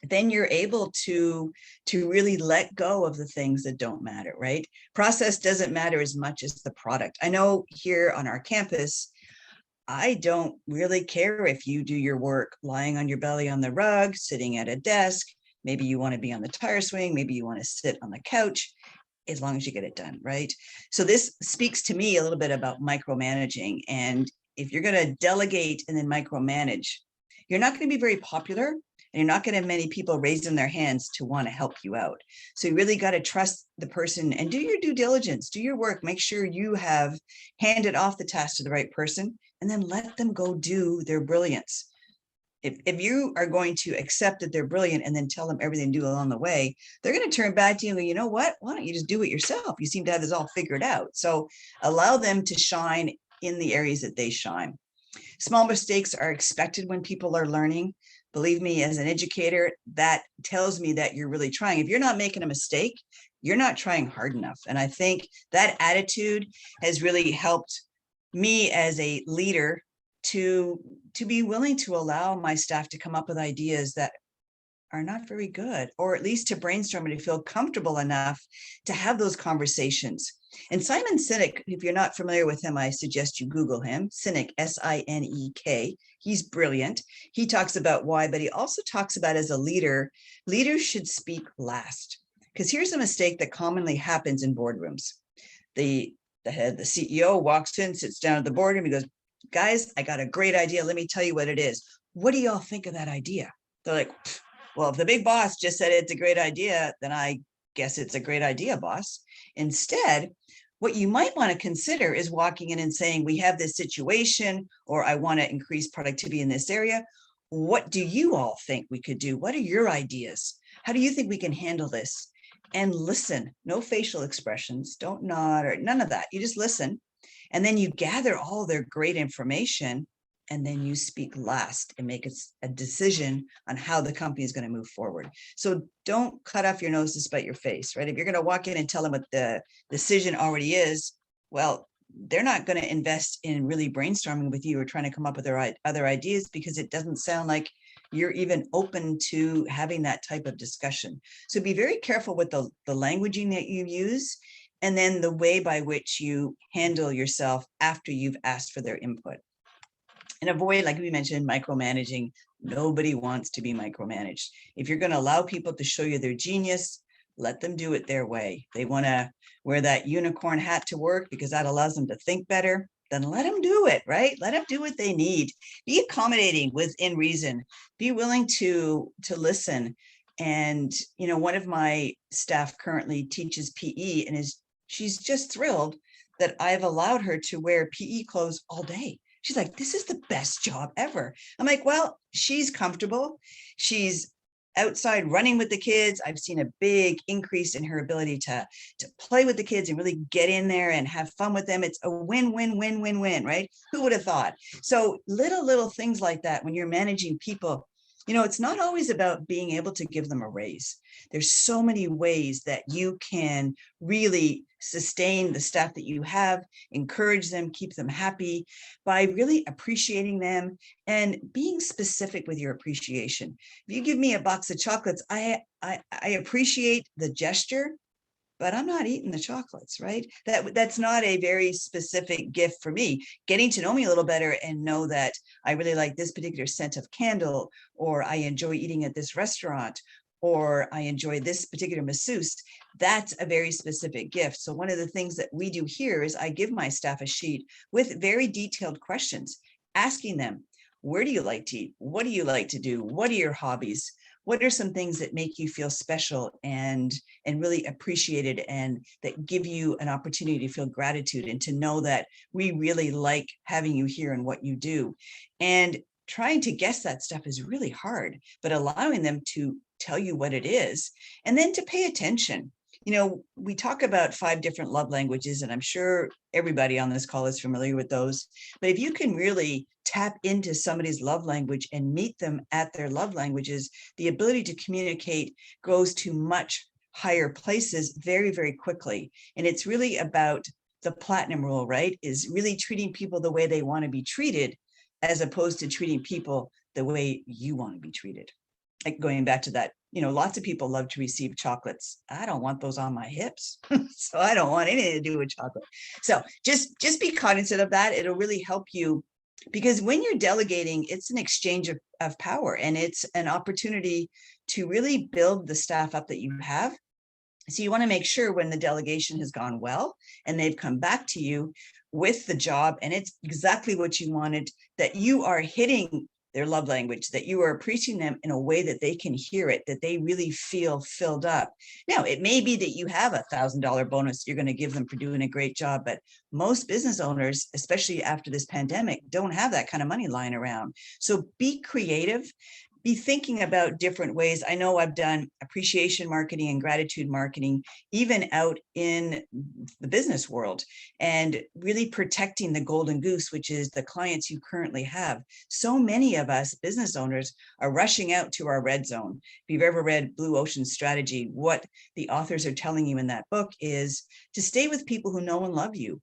then you're able to really let go of the things that don't matter, right? Process doesn't matter as much as the product. I know here on our campus, I don't really care if you do your work lying on your belly on the rug, sitting at a desk. Maybe you want to be on the tire swing. Maybe you want to sit on the couch, as long as you get it done, right? So this speaks to me a little bit about micromanaging. And if you're going to delegate and then micromanage, you're not going to be very popular, and you're not going to have many people raising their hands to want to help you out. So you really got to trust the person and do your due diligence, do your work, make sure you have handed off the task to the right person, and then let them go do their brilliance. If you are going to accept that they're brilliant and then tell them everything to do along the way, they're going to turn back to you and go, you know what? Why don't you just do it yourself? You seem to have this all figured out. So allow them to shine in the areas that they shine. Small mistakes are expected when people are learning. Believe me, as an educator, that tells me that you're really trying. If you're not making a mistake, you're not trying hard enough. And I think that attitude has really helped me as a leader to be willing to allow my staff to come up with ideas that are not very good, or at least to brainstorm and to feel comfortable enough to have those conversations. And Simon Sinek, if you're not familiar with him, I suggest you Google him. Sinek, S-I-N-E-K. He's brilliant. He talks about why, but he also talks about, as a leader, leaders should speak last. Because here's a mistake that commonly happens in boardrooms. The CEO walks in, sits down at the boardroom, he goes, guys, I got a great idea. Let me tell you what it is. What do y'all think of that idea? They're like, well, if the big boss just said it's a great idea, then I guess it's a great idea, boss. Instead, what you might want to consider is walking in and saying, we have this situation, or I want to increase productivity in this area. What do you all think we could do? What are your ideas? how do you think we can handle this? And listen, no facial expressions, don't nod or none of that. You just listen. And then you gather all their great information, and then you speak last and make a decision on how the company is going to move forward. So don't cut off your nose to spite your face, right? If you're going to walk in and tell them what the decision already is, well, they're not going to invest in really brainstorming with you or trying to come up with their other ideas, because it doesn't sound like you're even open to having that type of discussion. So be very careful with the languaging that you use, and then the way by which you handle yourself after you've asked for their input. And avoid, like we mentioned, micromanaging. Nobody wants to be micromanaged. If you're going to allow people to show you their genius, let them do it their way. They want to wear that unicorn hat to work because that allows them to think better. Then let them do it, right? Let them do what they need. Be accommodating within reason. Be willing to listen. And, one of my staff currently teaches PE, and she's just thrilled that I've allowed her to wear PE clothes all day. She's like, this is the best job ever. I'm like, well, she's comfortable. She's outside running with the kids. I've seen a big increase in her ability to play with the kids and really get in there and have fun with them. It's a win-win-win-win-win, right? Who would have thought? So little things like that when you're managing people, it's not always about being able to give them a raise. There's so many ways that you can really sustain the staff that you have, encourage them, keep them happy by really appreciating them and being specific with your appreciation. If you give me a box of chocolates, I appreciate the gesture, but I'm not eating the chocolates, right? That's not a very specific gift for me. Getting to know me a little better and know that I really like this particular scent of candle, or I enjoy eating at this restaurant, or I enjoy this particular masseuse, that's a very specific gift. So one of the things that we do here is I give my staff a sheet with very detailed questions, asking them, where do you like to eat? What do you like to do? What are your hobbies? What are some things that make you feel special and really appreciated, and that give you an opportunity to feel gratitude and to know that we really like having you here and what you do? And trying to guess that stuff is really hard, but allowing them to tell you what it is, and then to pay attention. We talk about 5 different love languages, and I'm sure everybody on this call is familiar with those. But if you can really tap into somebody's love language and meet them at their love languages, the ability to communicate goes to much higher places very, very quickly. And it's really about the platinum rule, right? Is really treating people the way they want to be treated, as opposed to treating people the way you want to be treated. Like going back to that, lots of people love to receive chocolates. I don't want those on my hips. So I don't want anything to do with chocolate. So just be cognizant of that. It'll really help you, because when you're delegating, it's an exchange of power, and it's an opportunity to really build the staff up that you have. So you want to make sure when the delegation has gone well and they've come back to you with the job and it's exactly what you wanted, that you are hitting their love language, that you are appreciating them in a way that they can hear it, that they really feel filled up. Now, it may be that you have $1,000 bonus you're going to give them for doing a great job, but most business owners, especially after this pandemic, don't have that kind of money lying around. So be creative. Be thinking about different ways. I know I've done appreciation marketing and gratitude marketing, even out in the business world, and really protecting the golden goose, which is the clients you currently have. So many of us business owners are rushing out to our red zone. If you've ever read Blue Ocean Strategy, what the authors are telling you in that book is to stay with people who know and love you.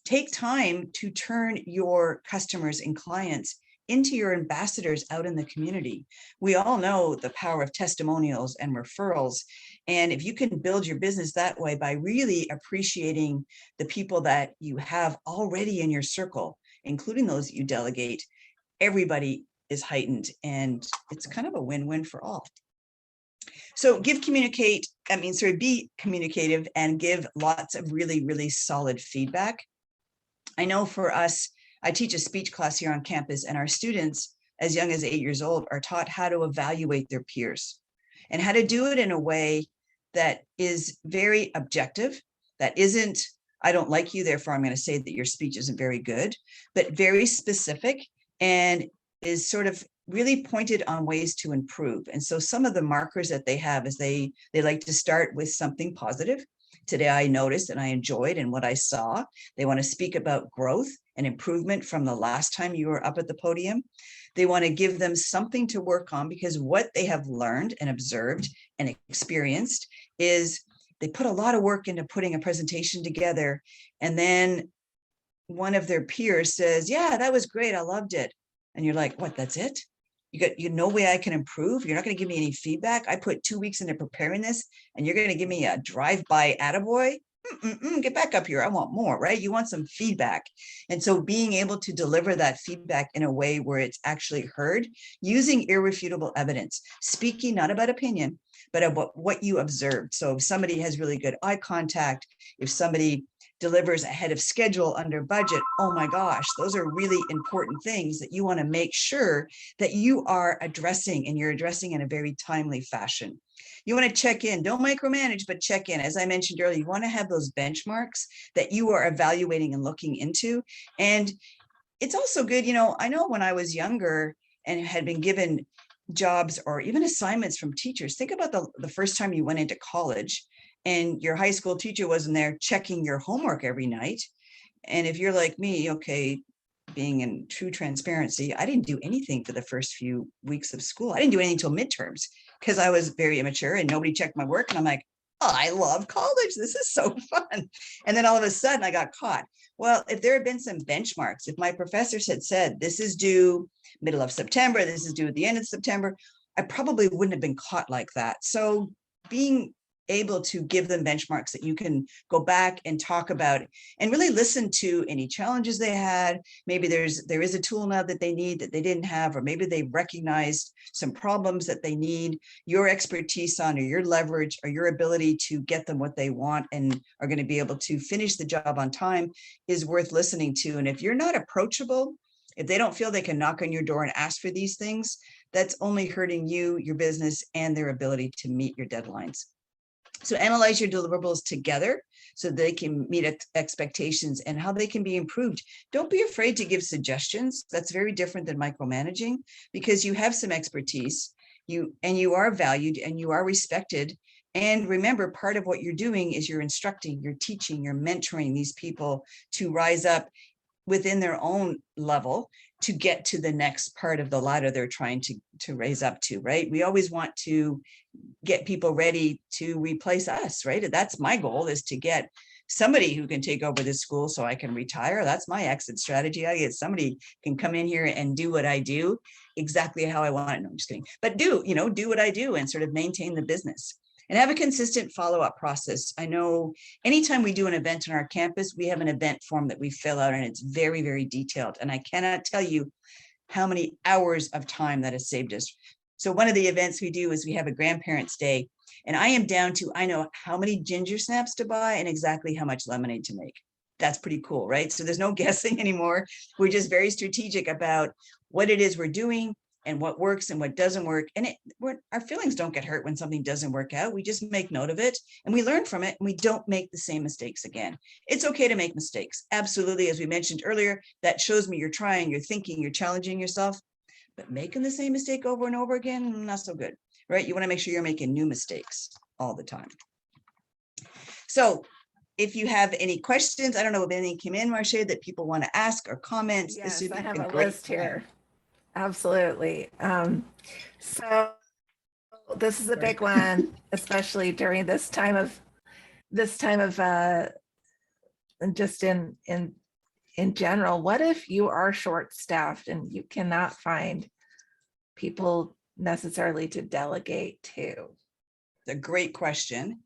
Take time to turn your customers and clients into your ambassadors out in the community. We all know the power of testimonials and referrals. And if you can build your business that way by really appreciating the people that you have already in your circle, including those you delegate, everybody is heightened, and it's kind of a win-win for all. So be communicative and give lots of really, really solid feedback. I know for us, I teach a speech class here on campus, and our students, as young as 8 years old, are taught how to evaluate their peers and how to do it in a way that is very objective, that isn't, I don't like you, therefore I'm going to say that your speech isn't very good, but very specific and is sort of really pointed on ways to improve. And so some of the markers that they have is they like to start with something positive. Today I noticed and I enjoyed and what I saw. They want to speak about growth and improvement from the last time you were up at the podium. They want to give them something to work on, because what they have learned and observed and experienced is they put a lot of work into putting a presentation together, and then one of their peers says, yeah, that was great, I loved it. And you're like, what, that's it? You no way I can improve? You're not going to give me any feedback? I put 2 weeks into preparing this and you're going to give me a drive-by attaboy? Get back up here. I want more, right? You want some feedback. And so being able to deliver that feedback in a way where it's actually heard, using irrefutable evidence, speaking not about opinion, but about what you observed. So if somebody has really good eye contact, if somebody delivers ahead of schedule under budget, oh my gosh, those are really important things that you want to make sure that you are addressing, and you're addressing in a very timely fashion. You want to check in, don't micromanage, but check in. As I mentioned earlier, you want to have those benchmarks that you are evaluating and looking into. And it's also good, I know when I was younger and had been given jobs or even assignments from teachers, think about the first time you went into college and your high school teacher wasn't there checking your homework every night. And if you're like me, okay, being in true transparency, I didn't do anything for the first few weeks of school. I didn't do anything until midterms because I was very immature and nobody checked my work. And I'm like, oh, I love college. This is so fun. And then all of a sudden I got caught. Well, if there had been some benchmarks, if my professors had said, this is due middle of September, this is due at the end of September, I probably wouldn't have been caught like that. So being able to give them benchmarks that you can go back and talk about and really listen to any challenges they had. Maybe there is a tool now that they need that they didn't have, or maybe they recognized some problems that they need your expertise on, or your leverage, or your ability to get them what they want and are going to be able to finish the job on time is worth listening to. And if you're not approachable, if they don't feel they can knock on your door and ask for these things, that's only hurting you, your business, and their ability to meet your deadlines. So analyze your deliverables together so they can meet expectations and how they can be improved. Don't be afraid to give suggestions. That's very different than micromanaging, because you have some expertise, you are valued and you are respected. And remember, part of what you're doing is you're instructing, you're teaching, you're mentoring these people to rise up within their own level to get to the next part of the ladder they're trying to raise up to, right? We always want to get people ready to replace us, right? That's my goal, is to get somebody who can take over this school so I can retire. That's my exit strategy. I get somebody can come in here and do what I do exactly how I want it. No, I'm just kidding. But do what I do and sort of maintain the business. And have a consistent follow-up process. I know anytime we do an event on our campus, we have an event form that we fill out, and it's very, very detailed. And I cannot tell you how many hours of time that has saved us. So one of the events we do is we have a grandparents' day, and I am down to, I know how many ginger snaps to buy and exactly how much lemonade to make. That's pretty cool, right? So there's no guessing anymore. We're just very strategic about what it is we're doing and what works and what doesn't work. And our feelings don't get hurt when something doesn't work out. We just make note of it and we learn from it, and we don't make the same mistakes again. It's okay to make mistakes. Absolutely. As we mentioned earlier, that shows me you're trying, you're thinking, you're challenging yourself. But making the same mistake over and over again, not so good, right? You want to make sure you're making new mistakes all the time. So if you have any questions, I don't know if anything came in, Marche, that people want to ask or comment. Yes, I have a list here. Absolutely. So this is a big one, especially during this time of just in general. What if you are short-staffed and you cannot find people necessarily to delegate to? A great question.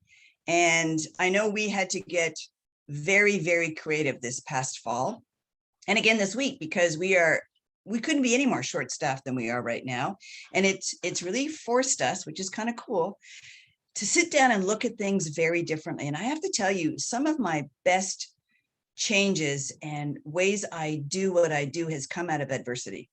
And I know we had to get very, very creative this past fall. And again, this week, because we couldn't be any more short-staffed than we are right now. And it's really forced us, which is kind of cool, to sit down and look at things very differently. And I have to tell you, some of my best changes and ways I do what I do has come out of adversity.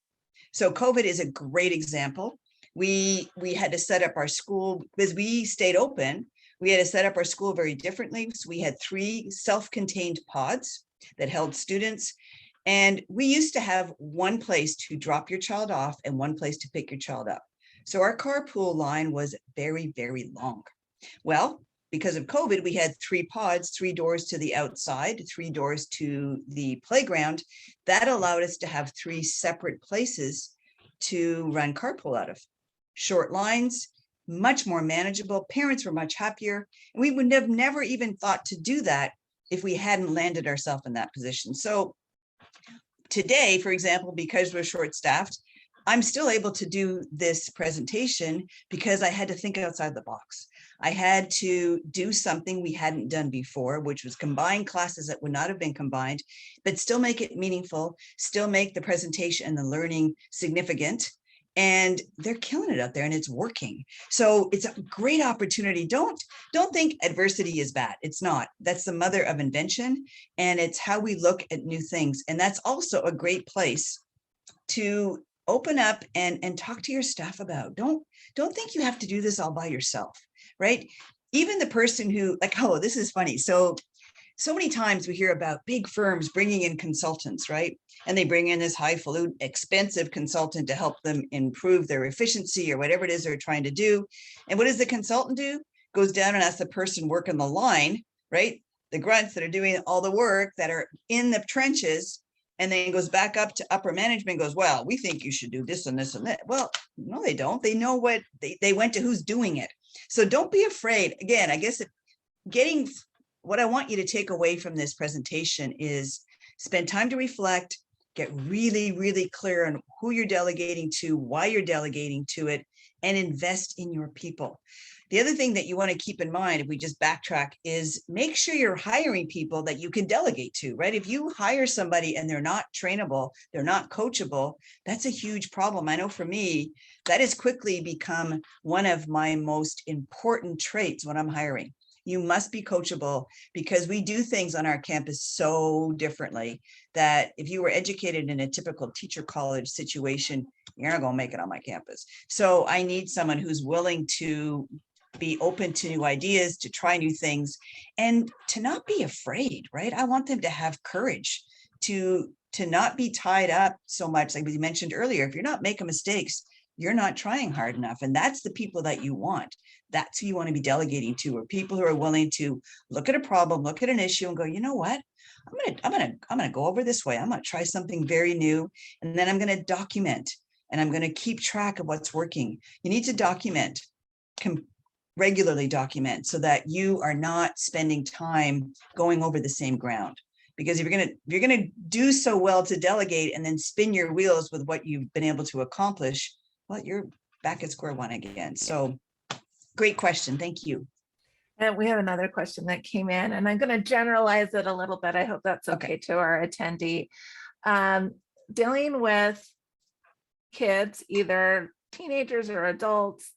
So COVID is a great example. We had to set up our school, because we stayed open. We had to set up our school very differently. So we had 3 self-contained pods that held students. And we used to have one place to drop your child off and one place to pick your child up. So our carpool line was very, very long. Well, because of COVID, we had 3 pods, 3 doors to the outside, 3 doors to the playground. That allowed us to have 3 separate places to run carpool out of. Short lines, much more manageable. Parents were much happier. And we would have never even thought to do that if we hadn't landed ourselves in that position. So today, for example, because we're short-staffed, I'm still able to do this presentation because I had to think outside the box. I had to do something we hadn't done before, which was combine classes that would not have been combined, but still make it meaningful, still make the presentation and the learning significant. And they're killing it out there and it's working. So it's a great opportunity. Don't think adversity is bad. It's not. That's the mother of invention. And it's how we look at new things. And that's also a great place to open up and talk to your staff about. Don't think you have to do this all by yourself, right? Even the person who, like, oh, this is funny. So many times we hear about big firms bringing in consultants, right? And they bring in this highfalutin, expensive consultant to help them improve their efficiency or whatever it is they're trying to do. And what does the consultant do? Goes down and asks the person working the line, right? The grunts that are doing all the work, that are in the trenches, and then goes back up to upper management, goes, well, we think you should do this and this and that. Well, no, they don't. They know what they went to who's doing it. So don't be afraid. Again, I guess what I want you to take away from this presentation is spend time to reflect, get really, really clear on who you're delegating to, why you're delegating to it, and invest in your people. The other thing that you want to keep in mind, if we just backtrack, is make sure you're hiring people that you can delegate to, right? If you hire somebody and they're not trainable, they're not coachable, that's a huge problem. I know for me, that has quickly become one of my most important traits when I'm hiring. You must be coachable because we do things on our campus so differently that if you were educated in a typical teacher college situation, you're not going to make it on my campus. So I need someone who's willing to be open to new ideas, to try new things, and to not be afraid, right? I want them to have courage to not be tied up so much. Like we mentioned earlier, if you're not making mistakes, you're not trying hard enough. And that's the people that you want. That's who you want to be delegating to, or people who are willing to look at a problem, look at an issue and go, you know what? I'm going to go over this way. I'm going to try something very new. And then I'm going to document and I'm going to keep track of what's working. You need to document, regularly document, so that you are not spending time going over the same ground. Because if you're gonna do so well to delegate and then spin your wheels with what you've been able to accomplish, well, you're back at square one again. So great question. Thank you. And we have another question that came in, and I'm going to generalize it a little bit. I hope that's okay to our attendee. Dealing with kids, either teenagers or adults,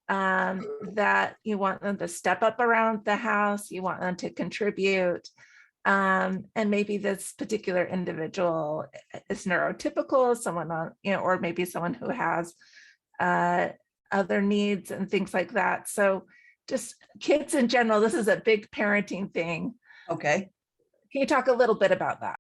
that you want them to step up around the house, you want them to contribute. And maybe this particular individual is neurotypical, someone on, or maybe someone who has other needs and things like that. So just kids in general, this is a big parenting thing. Okay. Can you talk a little bit about that?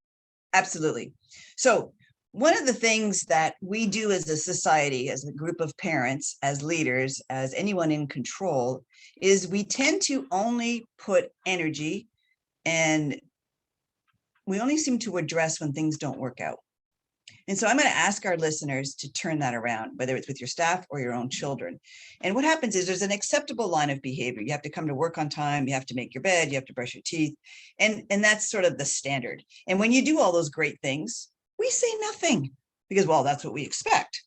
Absolutely. So one of the things that we do as a society, as a group of parents, as leaders, as anyone in control, is we tend to only put energy, and we only seem to address when things don't work out. And so I'm going to ask our listeners to turn that around, whether it's with your staff or your own children. And what happens is there's an acceptable line of behavior. You have to come to work on time. You have to make your bed. You have to brush your teeth. And that's sort of the standard. And when you do all those great things, we say nothing because, well, that's what we expect.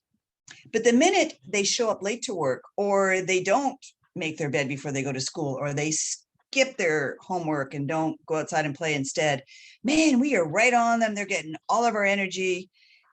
But the minute they show up late to work, or they don't make their bed before they go to school, or they skip their homework and don't go outside and play instead, man, we are right on them. They're getting all of our energy.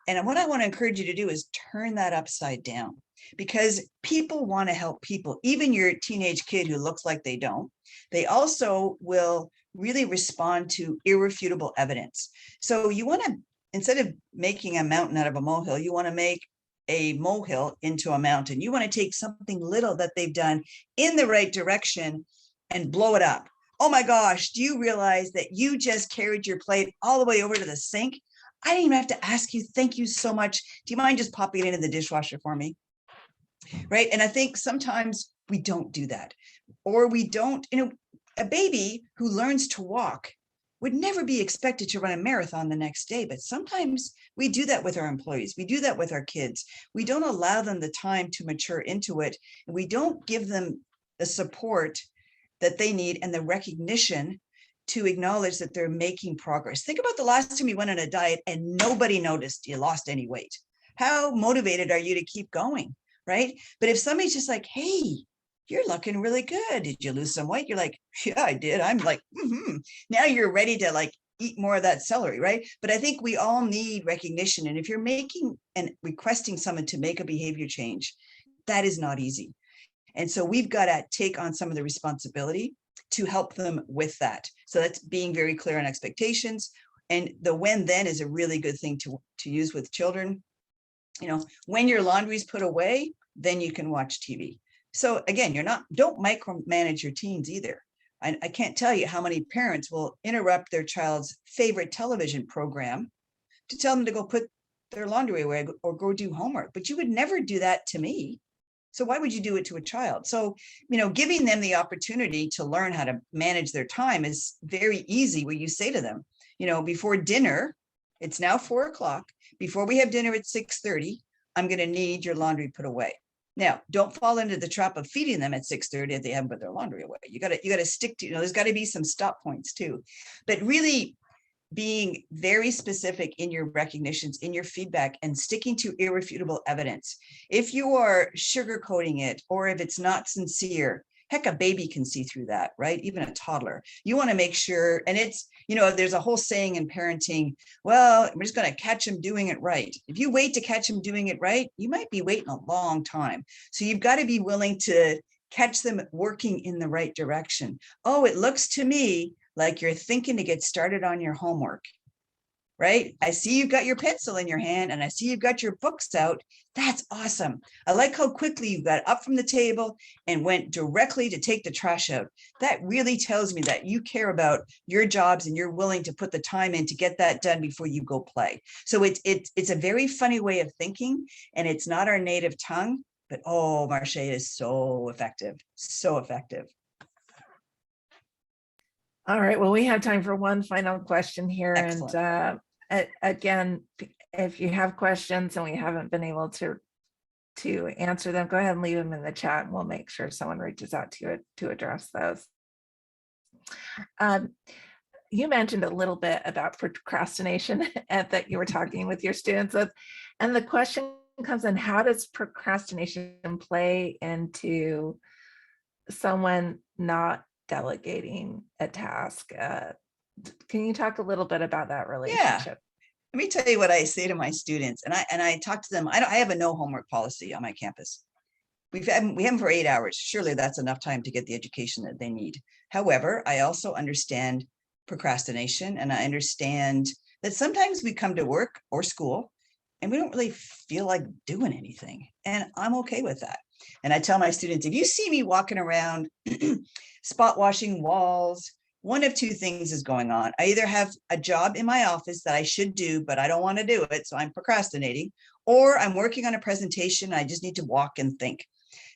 And what I want to encourage you to do is turn that upside down, because people want to help people. Even your teenage kid who looks like they don't, they also will really respond to irrefutable evidence. So you want to, instead of making a mountain out of a molehill, you want to make a molehill into a mountain. You want to take something little that they've done in the right direction and blow it up. Oh my gosh, do you realize that you just carried your plate all the way over to the sink? I didn't even have to ask you. Thank you so much. Do you mind just popping it into the dishwasher for me? Right. And I think sometimes we don't do that, or we don't, a baby who learns to walk would never be expected to run a marathon the next day. But sometimes we do that with our employees. We do that with our kids. We don't allow them the time to mature into it. And we don't give them the support that they need and the recognition to acknowledge that they're making progress. Think about the last time you went on a diet and nobody noticed you lost any weight. How motivated are you to keep going? Right. But if somebody's just like, hey, you're looking really good. Did you lose some weight? You're like, yeah, I did. I'm like, now you're ready to like eat more of that celery, right? But I think we all need recognition. And if you're making and requesting someone to make a behavior change, that is not easy. And so we've got to take on some of the responsibility to help them with that. So that's being very clear on expectations. And the when then is a really good thing to use with children. When your laundry's put away, then you can watch TV. So again, don't micromanage your teens either. I can't tell you how many parents will interrupt their child's favorite television program to tell them to go put their laundry away or go do homework. But you would never do that to me. So why would you do it to a child? So, giving them the opportunity to learn how to manage their time is very easy, where you say to them, before dinner, it's now 4:00. Before we have dinner at 6:30, I'm going to need your laundry put away. Now, don't fall into the trap of feeding them at 6:30 if they haven't put their laundry away. You got to stick to, there's got to be some stop points too. But really being very specific in your recognitions, in your feedback, and sticking to irrefutable evidence. If you are sugarcoating it, or if it's not sincere, heck, a baby can see through that, right? Even a toddler. You want to make sure, and it's, there's a whole saying in parenting, well, we're just going to catch them doing it right. If you wait to catch them doing it right, you might be waiting a long time. So you've got to be willing to catch them working in the right direction. Oh, it looks to me like you're thinking to get started on your homework, right? I see you've got your pencil in your hand and I see you've got your books out. That's awesome. I like how quickly you got up from the table and went directly to take the trash out. That really tells me that you care about your jobs and you're willing to put the time in to get that done before you go play. So it's a very funny way of thinking, and it's not our native tongue, but oh, Marche is so effective, so effective. All right. Well, we have time for one final question here. Excellent. And again, if you have questions and we haven't been able to answer them, go ahead and leave them in the chat and we'll make sure someone reaches out to you to address those. You mentioned a little bit about procrastination that you were talking with your students with, and the question comes in, how does procrastination play into someone not delegating a task? Can you talk a little bit about that relationship? Yeah. Let me tell you what I say to my students, and I talk to them. I have a no homework policy on my campus. We have them for 8 hours. Surely that's enough time to get the education that they need. However, I also understand procrastination, and I understand that sometimes we come to work or school and we don't really feel like doing anything, and I'm okay with that. And I tell my students, if you see me walking around spot washing walls, one of two things is going on. I either have a job in my office that I should do, but I don't want to do it, so I'm procrastinating, or I'm working on a presentation. I just need to walk and think.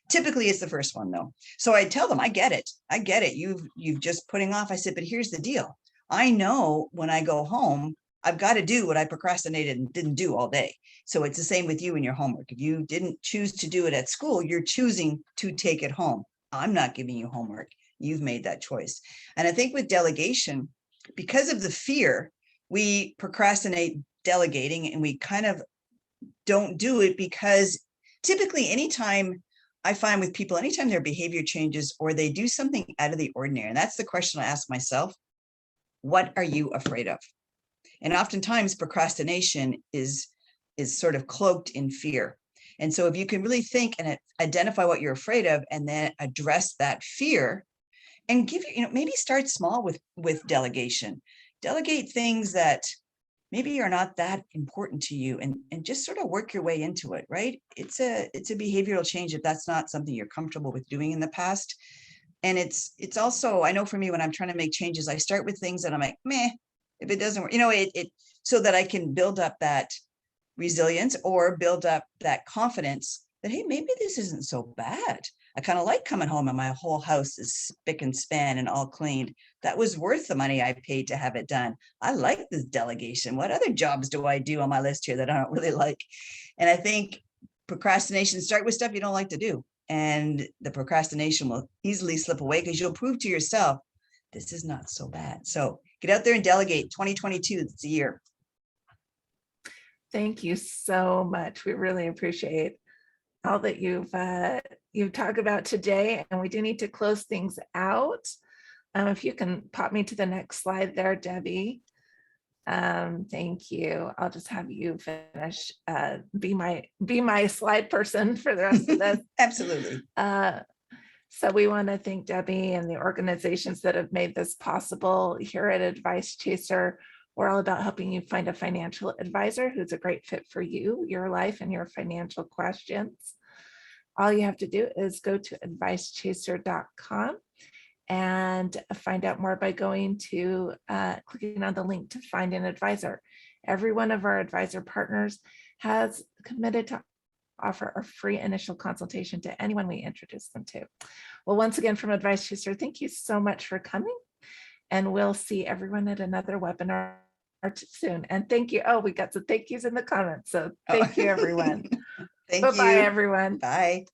Typically, it's the first one, though. So I tell them, I get it. I get it. You've just putting off. I said, but here's the deal. I know when I go home, I've got to do what I procrastinated and didn't do all day. So it's the same with you and your homework. If you didn't choose to do it at school, you're choosing to take it home. I'm not giving you homework. You've made that choice. And I think with delegation, because of the fear, we procrastinate delegating and we kind of don't do it, because typically anytime I find with people, anytime their behavior changes or they do something out of the ordinary, and that's the question I ask myself, what are you afraid of? And oftentimes procrastination is sort of cloaked in fear. And so if you can really think and identify what you're afraid of and then address that fear and give, maybe start small with delegation. Delegate things that maybe are not that important to you, and just sort of work your way into it, right? It's a behavioral change if that's not something you're comfortable with doing in the past. And it's also, I know for me, when I'm trying to make changes, I start with things that I'm like, meh, If it doesn't work, so that I can build up that resilience or build up that confidence that, hey, maybe this isn't so bad. I kind of like coming home and my whole house is spick and span and all cleaned. That was worth the money I paid to have it done. I like this delegation. What other jobs do I do on my list here that I don't really like? And I think procrastination, start with stuff you don't like to do. And the procrastination will easily slip away because you'll prove to yourself, this is not so bad. So get out there and delegate. 2022, it's the year. Thank you so much. We really appreciate all that you've talked about today, and we do need to close things out. If you can pop me to the next slide there, Debbie. Thank you. I'll just have you finish, be my slide person for the rest of this. Absolutely. So we want to thank Debbie and the organizations that have made this possible. Here at Advice Chaser, we're all about helping you find a financial advisor who's a great fit for you, your life, and your financial questions. All you have to do is go to advicechaser.com and find out more by going to clicking on the link to find an advisor. Every one of our advisor partners has committed to offer a free initial consultation to anyone we introduce them to. Well, once again, from Advice Chaser, thank you so much for coming. And we'll see everyone at another webinar soon. And thank you. Oh, we got some thank yous in the comments. So thank you, everyone. Thank you. Bye-bye, everyone. Bye.